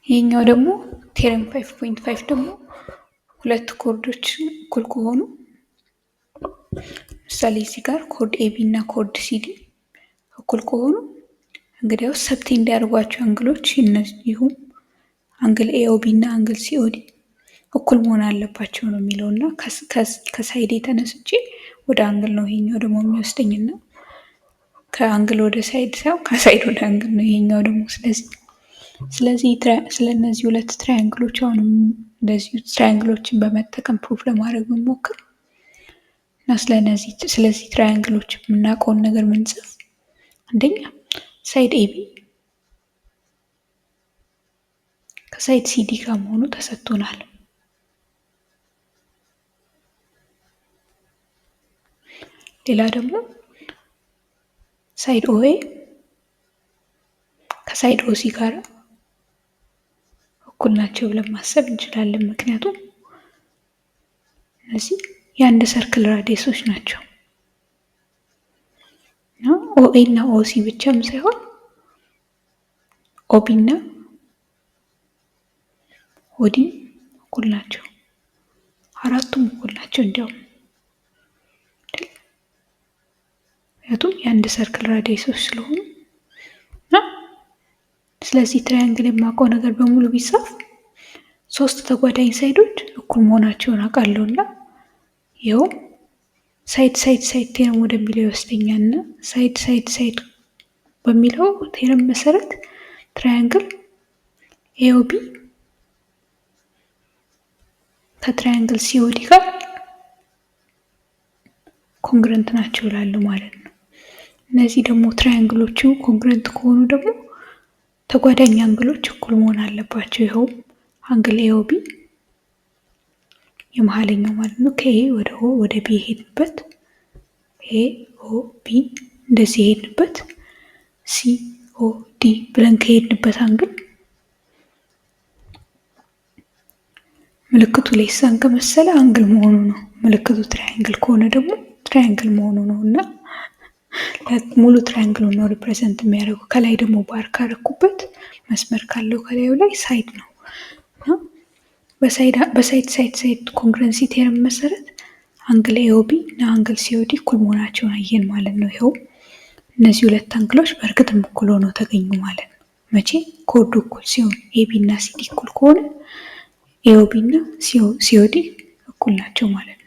ይሄኛው ደግሞ ቴረም 5.5 ደግሞ ሁለት ኮርዶች እኩል ከሆኑ ምሳሌ እዚህ ጋር ኮድ ኤቢ እና ኮድ ሲዲ እኩል ከሆኑ እንግዲያውስ ሰብቴ እንዲያደርጓቸው አንግሎች እነዚሁም አንግል ኤኦቢ እና አንግል ሲኦዲ እኩል መሆን አለባቸው ነው የሚለው እና ከሳይድ የተነስቼ ወደ አንግል ነው ይሄኛው ደግሞ የሚወስደኝና ከአንግል ወደ ሳይድ ሳይሆን ከሳይድ ወደ አንግል ነው ይሄኛው ደግሞ። ስለዚህ ስለነዚህ ሁለት ትራያንግሎች አሁንም እንደዚህ ትራያንግሎችን በመጠቀም ፕሩፍ ለማድረግ ብንሞክር እና ስለዚህ ትራያንግሎች የምናውቀውን ነገር ምንጽፍ፣ አንደኛ ሳይድ ኤቢ ከሳይድ ሲዲ ጋር መሆኑ ተሰጥቶናል። ሌላ ደግሞ ሳይድ ኦኤ ከሳይድ ኦሲ ጋር እኩል ናቸው ብለን ማሰብ እንችላለን። ምክንያቱም እነዚህ የአንድ ሰርክል ራዲየሶች ናቸው። ኦኤ እና ኦሲ ብቻም ሳይሆን ኦቢ እና ኦዲ እኩል ናቸው። አራቱም እኩል ናቸው እንዲያውም ምክንያቱም የአንድ ሰርክል ራዲየሶች ስለሆኑ እና ስለዚህ ትራያንግል የማውቀው ነገር በሙሉ ቢጻፍ ሶስት ተጓዳኝ ሳይዶች እኩል መሆናቸውን አውቃለሁና ይኸው ሳይድ ቴረም ወደሚለው ይወስደኛል እና ሳይድ በሚለው ቴረም መሰረት ትራያንግል ኤኦቢ ከትራያንግል ሲኦዲ ጋር ኮንግረንት ናቸው ይላሉ ማለት ነው። እነዚህ ደግሞ ትራያንግሎቹ ኮንግረንት ከሆኑ ደግሞ ተጓዳኝ አንግሎች እኩል መሆን አለባቸው። ይኸውም አንግል ኤኦቢ የመሀለኛው ማለት ነው ከኤ ወደ ኦ ወደ ቢ ሄድንበት ኤ ኦ ቢ እንደዚህ ሄድንበት ሲ ኦ ዲ ብለን ከሄድንበት አንግል ምልክቱ ሌሳን ከመሰለ አንግል መሆኑ ነው። ምልክቱ ትራያንግል ከሆነ ደግሞ ትራያንግል መሆኑ ነው እና ሙሉ ትራያንግል ነው ሪፕሬዘንት የሚያደርጉ። ከላይ ደግሞ ባር ካረኩበት መስመር ካለው ከላዩ ላይ ሳይድ ነው እና በሳይድ ኮንግረንሲ ቴረም መሰረት አንግል ኤኦቢ እና አንግል ሲኦዲ እኩል መሆናቸውን አየን ማለት ነው። ይኸው እነዚህ ሁለት አንግሎች በእርግጥም እኩል ሆነው ተገኙ ማለት ነው። መቼ? ኮዱ እኩል ሲሆን ኤቢ እና ሲዲ እኩል ከሆነ ኤኦቢ እና ሲኦዲ እኩል ናቸው ማለት ነው።